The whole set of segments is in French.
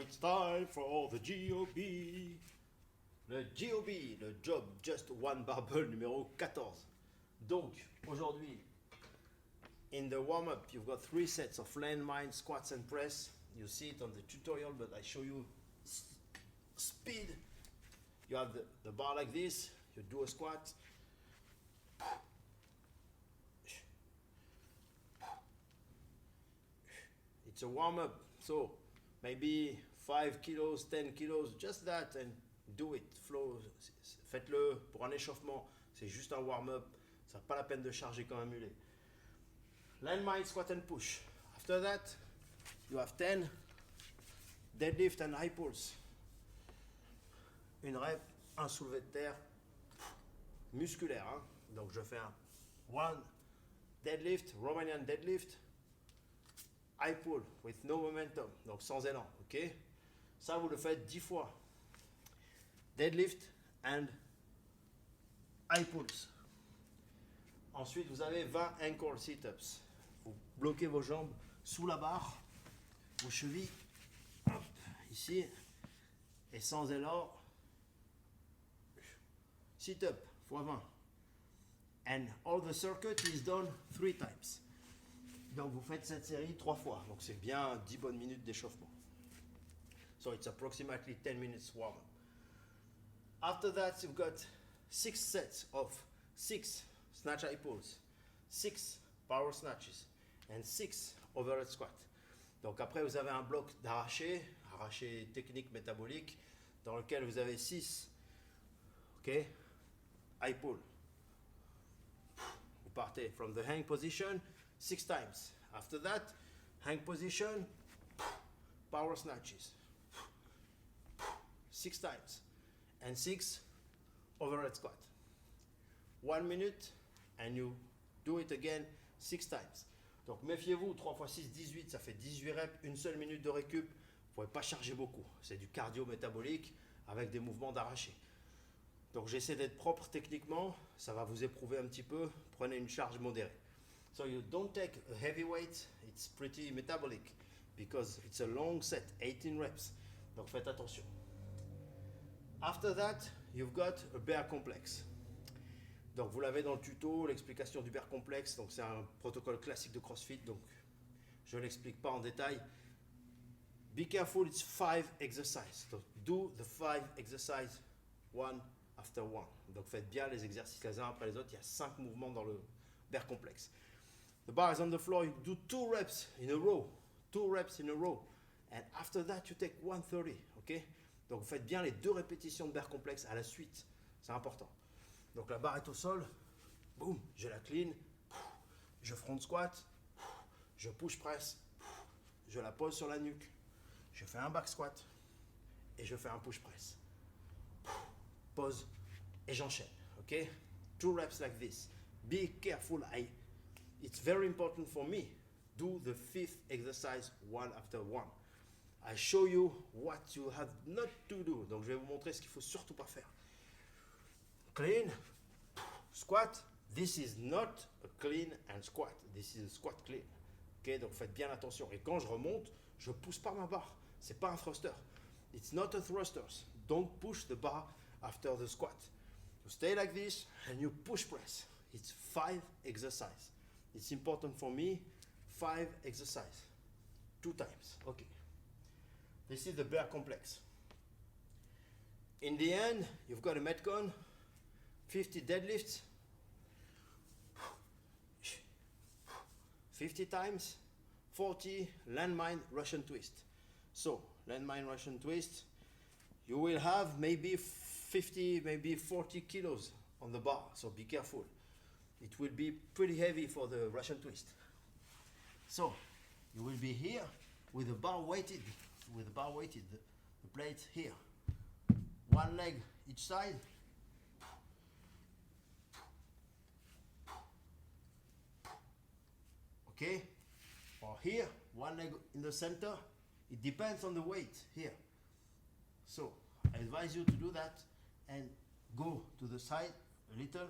it's time for the GOB. Le GOB, le Job Just One Barbell numéro 14. Donc, aujourd'hui, in the warm-up, you've got 3 sets of landmine, squats and press. You see it on the tutorial, but I show you speed. You have the bar like this, you do a squat. It's a warm-up, so maybe 5 kilos, 10 kilos, just that, and do it, flow. Faites-le pour un échauffement, c'est juste un warm-up, ça n'a pas la peine de charger comme un mulet. Landmine, squat and push. After that, you have 10 deadlift and high pulls. Une rep, un soulevé de terre musculaire. Hein? Donc je fais un one deadlift, Romanian deadlift, high pull with no momentum, donc sans élan. Ok? Ça vous le faites 10 fois. Deadlift and high pulls. Ensuite, vous avez 20 ankle sit-ups. Vous bloquez vos jambes sous la barre, vos chevilles, hop, ici, et sans élan. Sit-up x 20. And all the circuit is done 3 times. Donc vous faites cette série 3 fois. Donc c'est bien 10 bonnes minutes d'échauffement. So it's approximately 10 minutes warm-up. After that, you've got 6 sets of 6 snatch high pulls, 6 power snatches, and 6 overhead squats. Donc après, vous avez un bloc d'arraché, arraché technique métabolique, dans lequel vous avez 6 high pull. Vous partez from the hang position 6 times. After that, hang position, power snatches 6 times. And 6 overhead squat. 1 minute and you do it again 6 times. Donc méfiez-vous, 3 x 6, 18, ça fait 18 reps, une seule minute de récup. Vous ne pouvez pas charger beaucoup. C'est du cardio métabolique avec des mouvements d'arraché. Donc j'essaie d'être propre techniquement, ça va vous éprouver un petit peu. Prenez une charge modérée. So you don't take a heavy weight, it's pretty metabolic because it's a long set, 18 reps. Donc faites attention. After that, you've got a bear complex. Donc vous l'avez dans le tuto, l'explication du bear complex. Donc c'est un protocole classique de CrossFit, donc je ne l'explique pas en détail. Be careful, it's 5 exercises. Donc do the 5 exercises one after one. Donc faites bien les exercices les uns après les autres. Il y a 5 mouvements dans le bear complex. The bar is on the floor, you do 2 reps in a row. 2 reps in a row. And after that, you take 130, ok? Donc vous faites bien les 2 répétitions de bear complexe à la suite, c'est important. Donc la barre est au sol, boum, je la clean, je front squat, je push press, je la pose sur la nuque, je fais un back squat et je fais un push press. Pause et j'enchaîne, ok? 2 reps like this. Be careful, it's very important for me. Do the 5th exercise one after one. I show you what you have not to do. Donc je vais vous montrer ce qu'il faut surtout pas faire. Clean, squat. This is not a clean and squat. This is a squat clean. Ok, donc faites bien attention. Et quand je remonte, je pousse pas ma barre. C'est pas un thruster. It's not a thruster. Don't push the bar after the squat. You stay like this and you push press. It's 5 exercises. It's important for me. 5 exercises. 2 times. Okay. This is the bear complex. In the end, you've got a Metcon, 50 deadlifts, 50 times, 40 landmine Russian twist. So, landmine Russian twist, you will have maybe 50, maybe 40 kilos on the bar, so be careful. It will be pretty heavy for the Russian twist. So, you will be here with the bar weighted. The plate here. 1 leg each side. Okay? Or here, 1 leg in the center. It depends on the weight here. So, I advise you to do that and go to the side a little.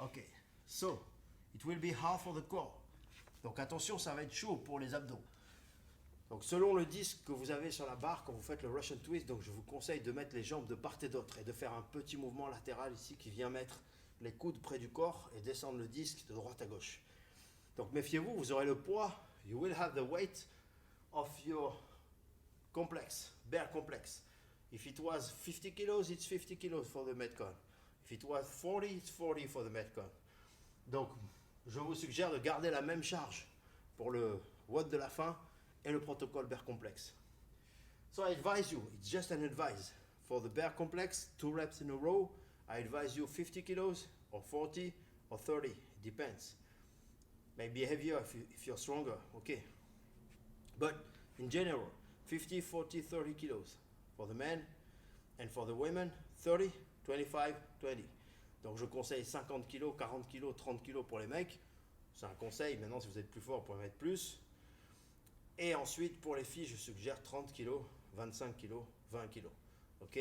Okay, so it will be hard for the core. Donc attention, ça va être chaud pour les abdos. Donc selon le disque que vous avez sur la barre quand vous faites le Russian Twist, donc je vous conseille de mettre les jambes de part et d'autre et de faire un petit mouvement latéral ici qui vient mettre les coudes près du corps et descendre le disque de droite à gauche. Donc méfiez-vous, vous aurez le poids, you will have the weight of your complex, bear complex. If it was 50 kilos, it's 50 kilos for the Metcon. If it was 40, it's 40 for the Metcon. Donc je vous suggère de garder la même charge pour le WOD de la fin et le protocole bear complex. So I advise you, it's just an advice. For the bear complex, 2 reps in a row, I advise you 50 kilos or 40 or 30, it depends. Maybe heavier if you're stronger, okay. But in general, 50, 40, 30 kilos for the men, and for the women, 30, 25, 20. Donc je conseille 50 kilos, 40 kilos, 30 kilos pour les mecs. C'est un conseil, maintenant si vous êtes plus fort, vous pouvez mettre plus. Et ensuite, pour les filles, je suggère 30 kilos, 25 kilos, 20 kilos. Ok?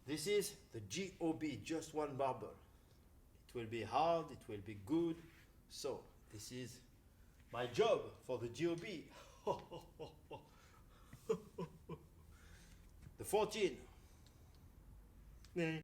This is the GOB, just one barbell. It will be hard, it will be good. So, this is my job for the GOB. The 14.